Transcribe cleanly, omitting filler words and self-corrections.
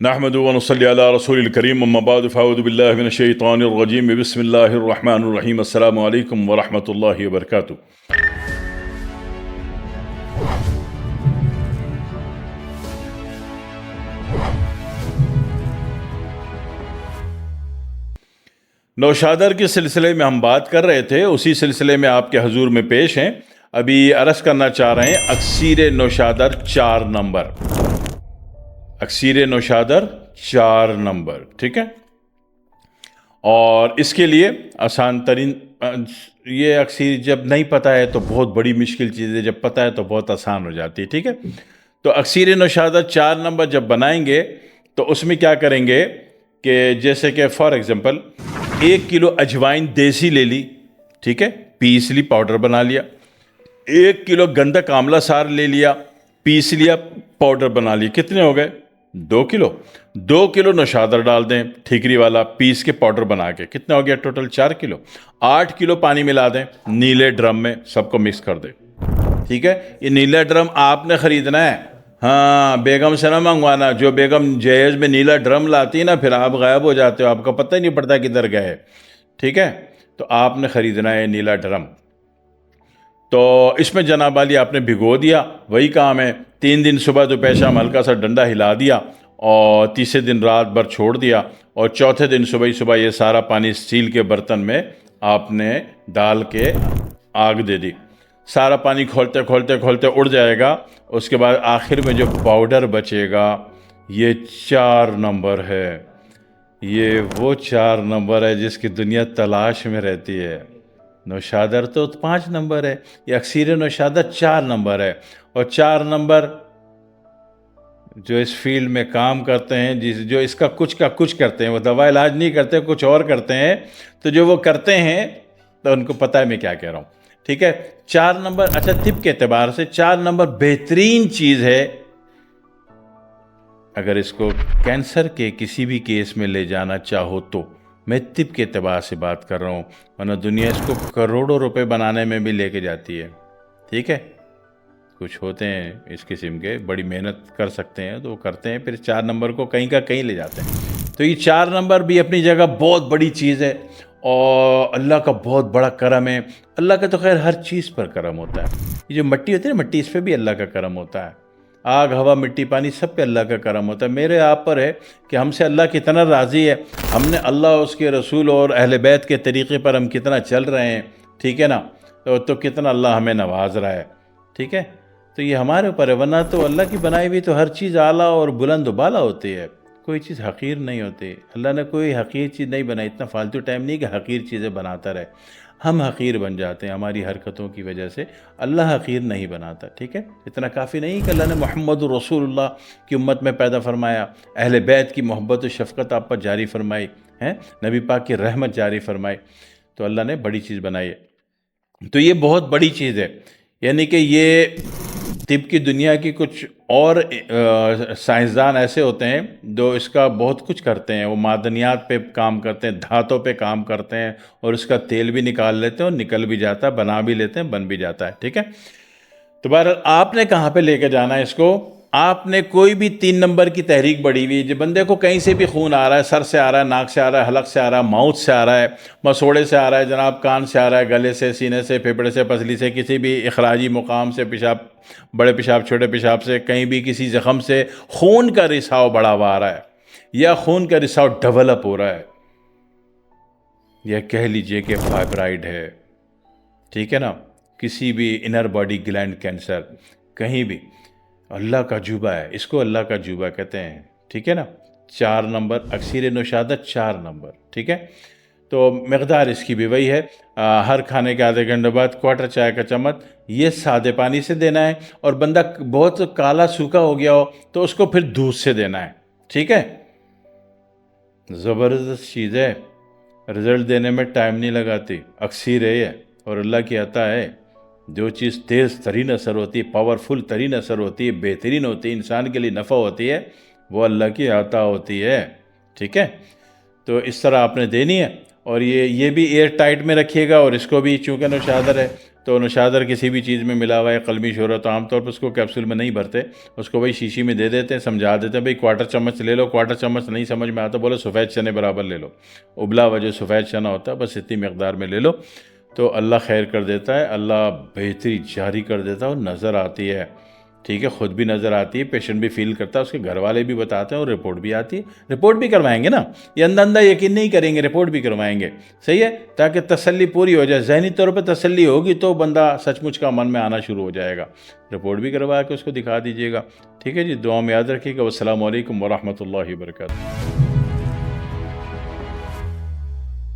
نحمد و نصلی علی رسول الکریم اما بعد فاعوذ باللہ من الشیطان الرجیم بسم اللہ الرحمن الرحیم السلام علیکم ورحمۃ اللہ وبرکاتہ۔ نوشادر کے سلسلے میں ہم بات کر رہے تھے، اسی سلسلے میں آپ کے حضور میں پیش ہیں۔ ابھی عرض کرنا چاہ رہے ہیں اکسیر نوشادر 4 نمبر، اکسیر نوشادر 4 نمبر، ٹھیک ہے۔ اور اس کے لیے آسان ترین، یہ اکسیر جب نہیں پتہ ہے تو بہت بڑی مشکل چیز ہے، جب پتہ ہے تو بہت آسان ہو جاتی ہے، ٹھیک ہے۔ تو اکسیر نوشادر 4 نمبر جب بنائیں گے تو اس میں کیا کریں گے کہ جیسے کہ فار ایگزامپل 1 کلو اجوائن دیسی لے لی، ٹھیک ہے، پیس لی، پاؤڈر بنا لیا۔ 1 کلو گندک آملہ سار لے لیا، پیس لیا، پاؤڈر بنا لیا۔ کتنے ہو گئے؟ 2 کلو۔ 2 کلو نوشادر ڈال دیں ٹھیکری والا، پیس کے پاؤڈر بنا کے، کتنا ہو گیا ٹوٹل؟ 4 کلو۔ 8 کلو پانی ملا دیں نیلے ڈرم میں، سب کو مکس کر دیں، ٹھیک ہے۔ یہ نیلا ڈرم آپ نے خریدنا ہے، ہاں، بیگم سے نہ منگوانا۔ جو بیگم جہیز میں نیلا ڈرم لاتی ہے نا، پھر آپ غائب ہو جاتے ہو، آپ کو پتہ ہی نہیں پڑتا کدھر گئے، ٹھیک ہے۔ تو آپ نے خریدنا ہے نیلا ڈرم۔ تو اس میں جناب عالی آپ نے بھگو دیا، وہی کام ہے۔ 3 دن صبح دوپہر شام ہلکا سا ڈنڈا ہلا دیا، اور تیسرے دن رات بھر چھوڑ دیا، اور چوتھے دن صبح یہ سارا پانی اسٹیل کے برتن میں آپ نے ڈال کے آگ دے دی۔ سارا پانی کھولتے کھولتے کھولتے اڑ جائے گا۔ اس کے بعد آخر میں جو پاؤڈر بچے گا یہ 4 نمبر ہے۔ یہ وہ 4 نمبر ہے جس کی دنیا تلاش میں رہتی ہے۔ نوشادر تو 5 نمبر ہے، یہ اکسیر نوشادر 4 نمبر ہے۔ اور 4 نمبر جو اس فیلڈ میں کام کرتے ہیں، جو اس کا کچھ کرتے ہیں، وہ دوا علاج نہیں کرتے، کچھ اور کرتے ہیں، تو جو وہ کرتے ہیں تو ان کو پتہ ہے میں کیا کہہ رہا ہوں، ٹھیک ہے۔ 4 نمبر، اچھا طب کے اعتبار سے 4 نمبر بہترین چیز ہے۔ اگر اس کو کینسر کے کسی بھی کیس میں لے جانا چاہو تو، میں طب کے اعتبار سے بات کر رہا ہوں، ورنہ دنیا اس کو کروڑوں روپے بنانے میں بھی لے کے جاتی ہے، ٹھیک ہے۔ کچھ ہوتے ہیں اس قسم کے، بڑی محنت کر سکتے ہیں تو وہ کرتے ہیں، پھر 4 نمبر کو کہیں کا کہیں لے جاتے ہیں۔ تو یہ 4 نمبر بھی اپنی جگہ بہت بڑی چیز ہے، اور اللہ کا بہت بڑا کرم ہے۔ اللہ کا تو خیر ہر چیز پر کرم ہوتا ہے۔ یہ جو مٹی ہوتی ہے نا، مٹی، اس پہ بھی اللہ کا کرم ہوتا ہے۔ آگ، ہوا، مٹی، پانی، سب پہ اللہ کا کرم ہوتا ہے۔ میرے آپ پر ہے کہ ہم سے اللہ کتنا راضی ہے، ہم نے اللہ، اس کے رسول اور اہل بیت کے طریقے پر ہم کتنا چل رہے ہیں، ٹھیک ہے نا، تو کتنا اللہ ہمیں نواز رہا ہے، ٹھیک ہے۔ تو یہ ہمارے اوپر ہے، ورنہ تو اللہ کی بنائی ہوئی تو ہر چیز اعلیٰ اور بلند و بالا ہوتی ہے، کوئی چیز حقیر نہیں ہوتی۔ اللہ نے کوئی حقیر چیز نہیں بنائی، اتنا فالتو ٹائم نہیں کہ حقیر چیزیں بناتا رہے۔ ہم حقیر بن جاتے ہیں ہماری حرکتوں کی وجہ سے، اللہ حقیر نہیں بناتا، ٹھیک ہے۔ اتنا کافی نہیں کہ اللہ نے محمد رسول اللہ کی امت میں پیدا فرمایا، اہل بیت کی محبت و شفقت آپ پر جاری فرمائی ہے، نبی پاک کی رحمت جاری فرمائی، تو اللہ نے بڑی چیز بنائی ہے۔ تو یہ بہت بڑی چیز ہے، یعنی کہ یہ طب کی دنیا کی کچھ اور سائنسدان ایسے ہوتے ہیں جو اس کا بہت کچھ کرتے ہیں، وہ معدنیات پہ کام کرتے ہیں، دھاتوں پہ کام کرتے ہیں، اور اس کا تیل بھی نکال لیتے ہیں، اور نکل بھی جاتا ہے، بنا بھی لیتے ہیں، بن بھی جاتا ہے، ٹھیک ہے۔ تو بہرحال آپ نے کہاں پہ لے کے جانا ہے اس کو؟ آپ نے کوئی بھی 3 نمبر کی تحریک بڑھی ہوئی، جو بندے کو کہیں سے بھی خون آ رہا ہے، سر سے آ رہا ہے، ناک سے آ رہا ہے، حلق سے آ رہا ہے، ماؤتھ سے آ رہا ہے، مسوڑے سے آ رہا ہے جناب، کان سے آ رہا ہے، گلے سے، سینے سے، پھیپھڑے سے، پسلی سے، کسی بھی اخراجی مقام سے، پیشاب، بڑے پیشاب، چھوٹے پیشاب سے، کہیں بھی کسی زخم سے خون کا رساؤ بڑھا ہوا آ رہا ہے، یا خون کا رساؤ ڈیولپ ہو رہا ہے، یا کہہ لیجئے کہ فائبرائڈ ہے، ٹھیک ہے نا، کسی بھی انر باڈی گلینڈ کینسر، کہیں بھی، اللہ کا جوبہ ہے، اس کو اللہ کا جوبہ کہتے ہیں، ٹھیک ہے نا۔ 4 نمبر اکسیر نوشادر 4 نمبر، ٹھیک ہے۔ تو مقدار اس کی بھی وہی ہے، ہر کھانے کے آدھے گھنٹے بعد کوارٹر چائے کا چمچ، یہ سادے پانی سے دینا ہے، اور بندہ بہت کالا سوکھا ہو گیا ہو تو اس کو پھر دودھ سے دینا ہے، ٹھیک ہے۔ زبردست چیز ہے، رزلٹ دینے میں ٹائم نہیں لگاتی، اکسیر ہے یہ، اور اللہ کی عطا ہے۔ جو چیز تیز ترین اثر ہوتی ہے، پاورفل ترین اثر ہوتی ہے، بہترین ہوتی ہے، انسان کے لیے نفع ہوتی ہے، وہ اللہ کی عطا ہوتی ہے، ٹھیک ہے۔ تو اس طرح آپ نے دینی ہے، اور یہ بھی ایئر ٹائٹ میں رکھیے گا، اور اس کو بھی چونکہ نوشادر ہے تو نشادر کسی بھی چیز میں ملا ہوا ہے قلمی شہرت، تو عام طور پر اس کو کیپسول میں نہیں بھرتے، اس کو وہی شیشی میں دے دیتے ہیں، سمجھا دیتے ہیں بھئی کوارٹر چمچ لے لو، کوارٹر چمچ نہیں سمجھ میں آتا بولو سفید چنے برابر لے لو، ابلا ہوا جو سفید چنا ہوتا ہے بس اتنی مقدار میں لے لو، تو اللہ خیر کر دیتا ہے، اللہ بہتری جاری کر دیتا ہے، اور نظر آتی ہے، ٹھیک ہے، خود بھی نظر آتی ہے، پیشنٹ بھی فیل کرتا ہے، اس کے گھر والے بھی بتاتے ہیں، اور رپورٹ بھی آتی ہے، رپورٹ بھی کروائیں گے نا، یہ اندھا یقین نہیں کریں گے، رپورٹ بھی کروائیں گے، صحیح ہے، تاکہ تسلی پوری ہو جائے، ذہنی طور پہ تسلی ہوگی تو بندہ سچ مچ کا من میں آنا شروع ہو جائے گا، رپورٹ بھی کروا کے اس کو دکھا دیجیے گا، ٹھیک ہے جی، دعا میں یاد رکھیے گا، والسلام علیکم ورحمۃ اللہ وبرکاتہ۔